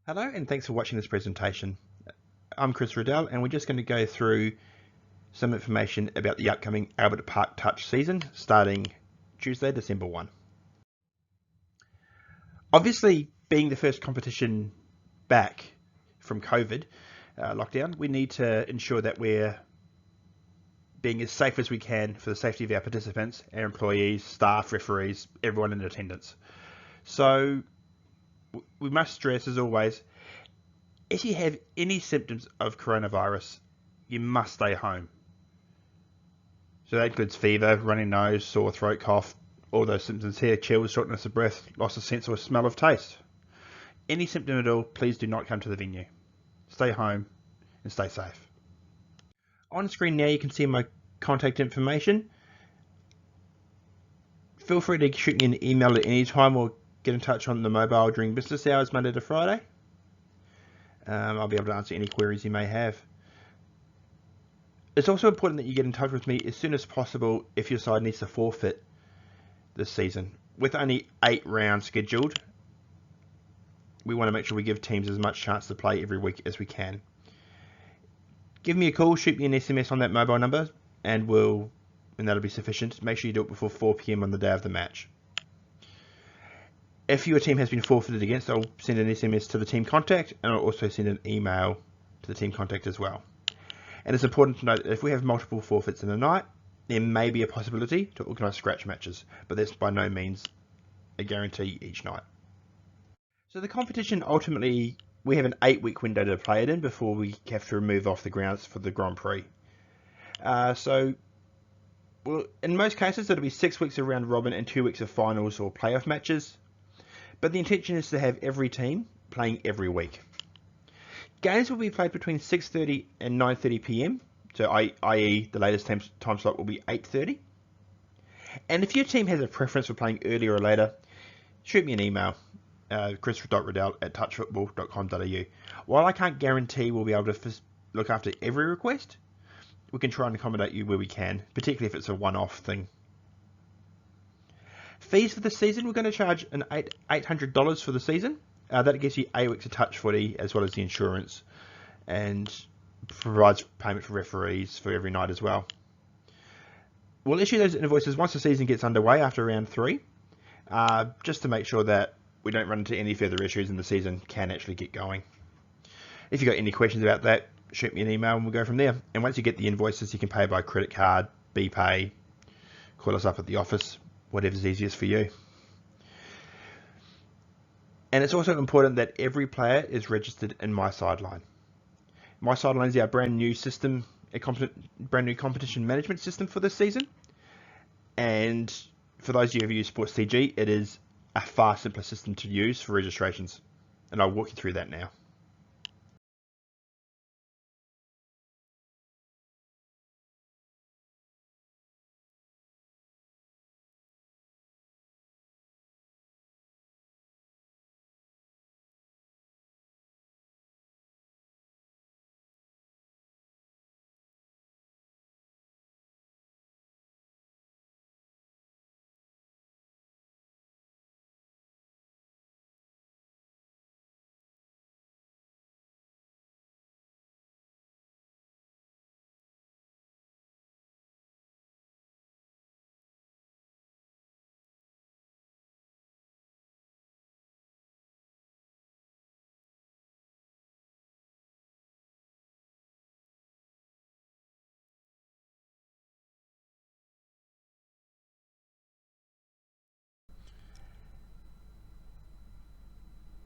Hello and thanks for watching this presentation. I'm Chris Riddell and we're just going to go through some information about the upcoming Albert Park Touch season starting Tuesday, December 1. Obviously, being the first competition back from COVID lockdown, we need to ensure that we're being as safe as we can for the safety of our participants, our employees, staff, referees, everyone in attendance. So we must stress, as always, if you have any symptoms of coronavirus, you must stay home. So that includes fever, runny nose, sore throat, cough, all those symptoms here, chills, shortness of breath, loss of sense or smell of taste. Any symptom at all, please do not come to the venue. Stay home and stay safe. On screen now you can see my contact information. Feel free to shoot me an email at any time or get in touch on the mobile during business hours, Monday to Friday. I'll be able to answer any queries you may have. It's also important that you get in touch with me as soon as possible if your side needs to forfeit this season. With only 8 rounds scheduled, we want to make sure we give teams as much chance to play every week as we can. Give me a call, shoot me an SMS on that mobile number, and that'll be sufficient. Make sure you do it before 4 PM on the day of the match. If your team has been forfeited against, I'll send an SMS to the team contact, and I'll also send an email to the team contact as well. And it's important to note that if we have multiple forfeits in a night, there may be a possibility to organise scratch matches, but that's by no means a guarantee each night. So the competition, ultimately, we have an 8-week window to play it in before we have to remove off the grounds for the Grand Prix. In most cases, it'll be 6 weeks of round robin and 2 weeks of finals or playoff matches. But the intention is to have every team playing every week. Games will be played between 6:30 and 9:30 PM, so i.e. the latest time slot will be 8:30. And if your team has a preference for playing earlier or later, shoot me an email, chris.riddell@touchfootball.com.au. While I can't guarantee we'll be able to look after every request, we can try and accommodate you where we can, particularly if it's a one-off thing. Fees for the season, we're going to charge an $800 for the season. That gives you 8 weeks of touch footy as well as the insurance, and provides payment for referees for every night as well. We'll issue those invoices once the season gets underway after round 3, just to make sure that we don't run into any further issues and the season can actually get going. If you've got any questions about that, shoot me an email and we'll go from there. And once you get the invoices, you can pay by credit card, BPay, call us up at the office, whatever's easiest for you. And it's also important that every player is registered in My Sideline. My Sideline is our brand new system, brand new competition management system for this season. And for those of you who have used Sports TG, it is a far simpler system to use for registrations. And I'll walk you through that now.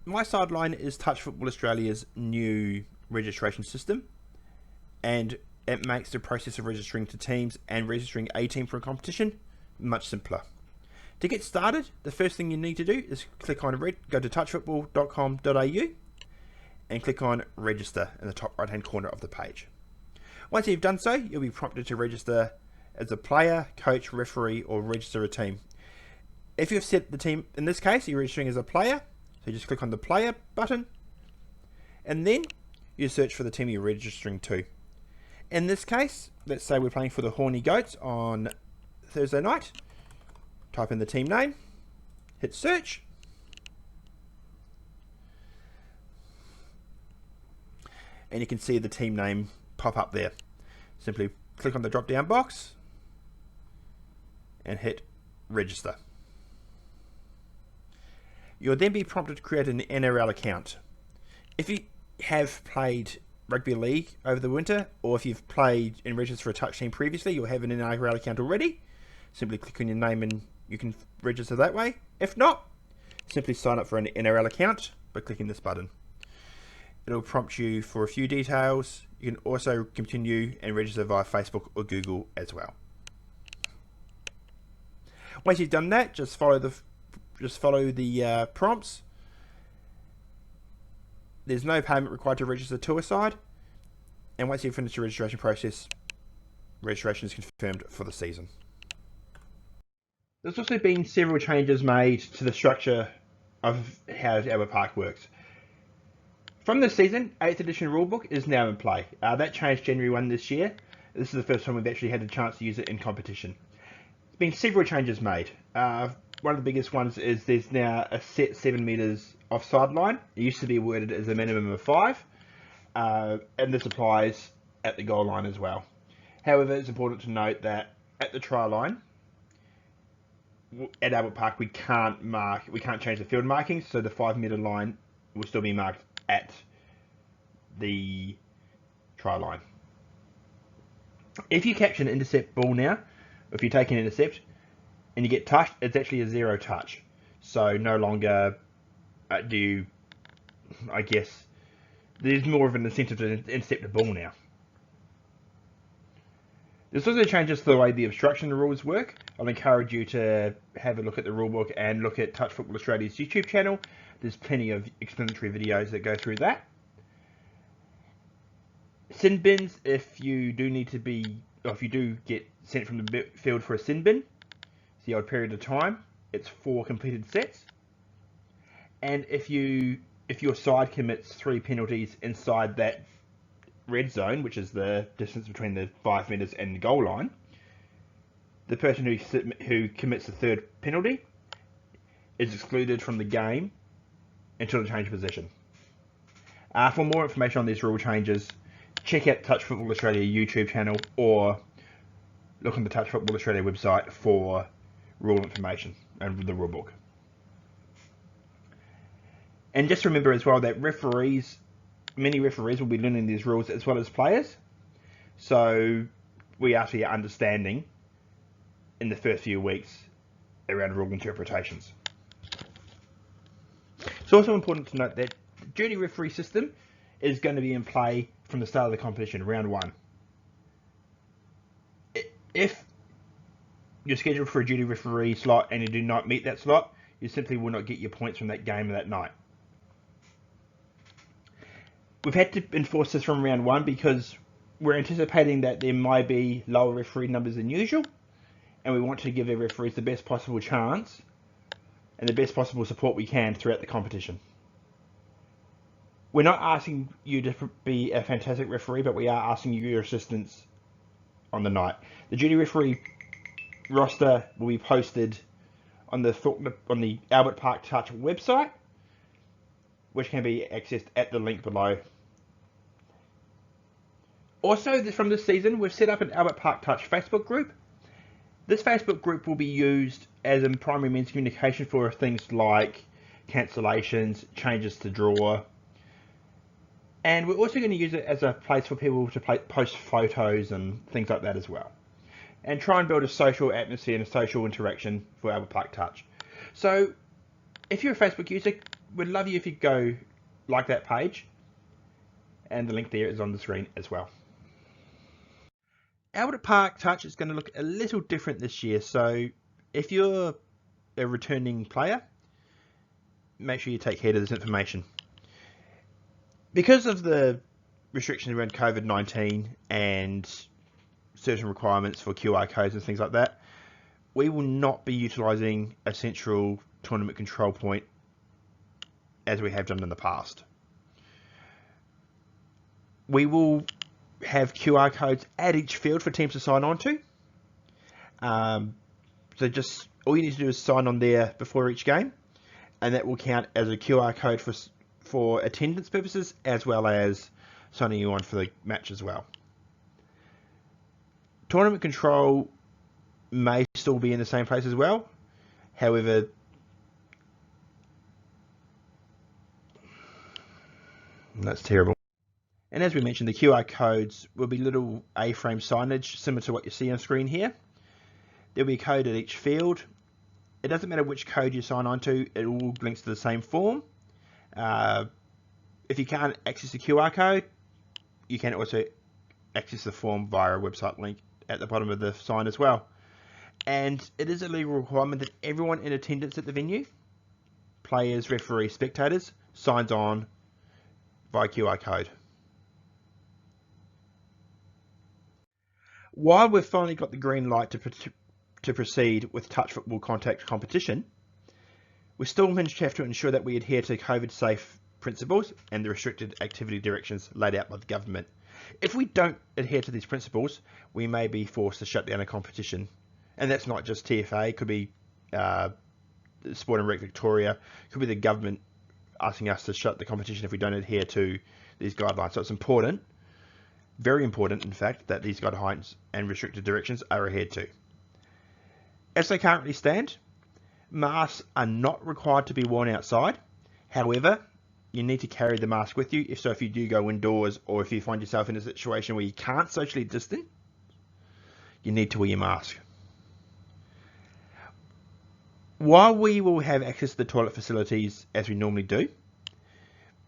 My Sideline is Touch Football Australia's new registration system, and it makes the process of registering to teams and registering a team for a competition much simpler. To get started, the first thing you need to do is click on go to touchfootball.com.au and click on register in the top right hand corner of the page. Once you've done so, you'll be prompted to register as a player, coach, referee, or register a team. If you've set the team, in this case, you're registering as a player, so you just click on the player button, and then you search for the team you're registering to. In this case, let's say we're playing for the Horny Goats on Thursday night. Type in the team name, hit search, and you can see the team name pop up there. Simply click on the drop down box and hit register. You'll then be prompted to create an NRL account. If you have played rugby league over the winter, or if you've played and registered for a touch team previously, you'll have an NRL account already. Simply click on your name and you can register that way. If not, simply sign up for an NRL account by clicking this button. It'll prompt you for a few details. You can also continue and register via Facebook or Google as well. Once you've done that, just follow the prompts. There's no payment required to register tour-side, and once you've finished the registration process, registration is confirmed for the season. There's also been several changes made to the structure of how Albert Park works. From this season, 8th edition rulebook is now in play. That changed January 1 this year. This is the first time we've actually had a chance to use it in competition. There's been several changes made. One of the biggest ones is there's now a set 7 metres offside line. It used to be worded as a minimum of 5, and this applies at the goal line as well. However, it's important to note that at the try line, at Albert Park, we can't change the field markings, so the 5 metre line will still be marked at the try line. If you catch an intercept ball now, if you take an intercept and you get touched, it's actually a 0 touch. So no longer do you, I guess, there's more of an incentive to intercept the ball now. There's also changes to the way the obstruction rules work. I'll encourage you to have a look at the rulebook and look at Touch Football Australia's YouTube channel. There's plenty of explanatory videos that go through that. Sin bins, if you do get sent from the field for a sin bin, it's the odd period of time. It's 4 completed sets. And if your side commits 3 penalties inside that red zone, which is the distance between the 5 metres and the goal line, the person who commits the 3rd penalty is excluded from the game until the change of position. For more information on these rule changes, check out Touch Football Australia YouTube channel or look on the Touch Football Australia website for rule information and the rule book. And just remember as well that many referees will be learning these rules as well as players. So we ask for your understanding in the first few weeks around rule interpretations. It's also important to note that the duty referee system is going to be in play from the start of the competition, round 1. If you're scheduled for a duty referee slot and you do not meet that slot, you simply will not get your points from that game that night. We've had to enforce this from round 1 because we're anticipating that there might be lower referee numbers than usual, and we want to give the referees the best possible chance and the best possible support we can throughout the competition. We're not asking you to be a fantastic referee, but we are asking you your assistance on the night. The duty referee roster will be posted on the Albert Park Touch website, which can be accessed at the link below. Also, from this season, we've set up an Albert Park Touch Facebook group. This Facebook group will be used as a primary means of communication for things like cancellations, changes to draw, and we're also going to use it as a place for people to post photos and things like that as well, and try and build a social atmosphere and a social interaction for Albert Park Touch. So, if you're a Facebook user, we'd love you if you go like that page, and the link there is on the screen as well. Albert Park Touch is going to look a little different this year, so if you're a returning player, make sure you take heed of this information. Because of the restrictions around COVID-19 and certain requirements for QR codes and things like that, we will not be utilising a central tournament control point as we have done in the past. We will have QR codes at each field for teams to sign on to. So just all you need to do is sign on there before each game, and that will count as a QR code for attendance purposes as well as signing you on for the match as well. Tournament control may still be in the same place as well. However, that's terrible. And as we mentioned, the QR codes will be little A-frame signage similar to what you see on screen here. There'll be a code at each field. It doesn't matter which code you sign on to, it all links to the same form. If you can't access the QR code, you can also access the form via a website link at the bottom of the sign as well. And it is a legal requirement that everyone in attendance at the venue, players, referees, spectators, signs on via QR code. While we've finally got the green light to proceed with touch football contact competition, we still have to ensure that we adhere to COVID-safe principles and the restricted activity directions laid out by the government. If we don't adhere to these principles, we may be forced to shut down a competition. And that's not just TFA, it could be Sport and Rec Victoria, it could be the government asking us to shut the competition if we don't adhere to these guidelines. So it's important, very important in fact, that these guidelines and restricted directions are adhered to. As they currently stand, masks are not required to be worn outside. However, you need to carry the mask with you. If you do go indoors, or if you find yourself in a situation where you can't socially distance, you need to wear your mask. While we will have access to the toilet facilities as we normally do,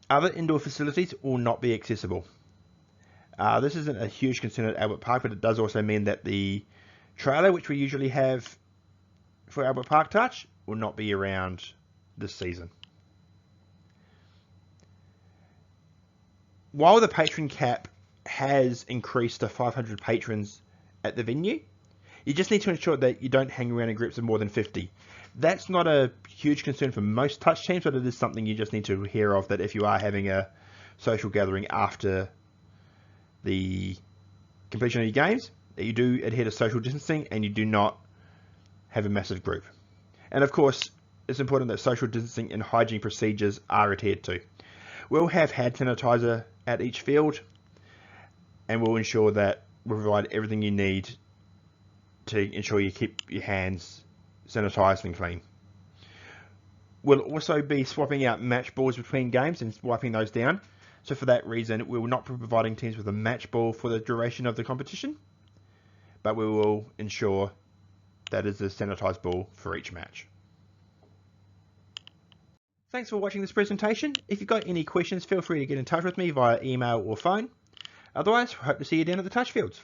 other indoor facilities will not be accessible. This isn't a huge concern at Albert Park, but it does also mean that the trailer, which we usually have for Albert Park Touch, will not be around this season. While the patron cap has increased to 500 patrons at the venue, you just need to ensure that you don't hang around in groups of more than 50. That's not a huge concern for most touch teams, but it is something you just need to hear of, that if you are having a social gathering after the completion of your games, that you do adhere to social distancing and you do not have a massive group. And of course, it's important that social distancing and hygiene procedures are adhered to. We'll have hand sanitizer at each field, and we'll ensure that we provide everything you need to ensure you keep your hands sanitized and clean. We'll also be swapping out match balls between games and wiping those down. So for that reason, we will not be providing teams with a match ball for the duration of the competition, but we will ensure that is a sanitized ball for each match. Thanks for watching this presentation. If you've got any questions, feel free to get in touch with me via email or phone. Otherwise, hope to see you down at the touch fields.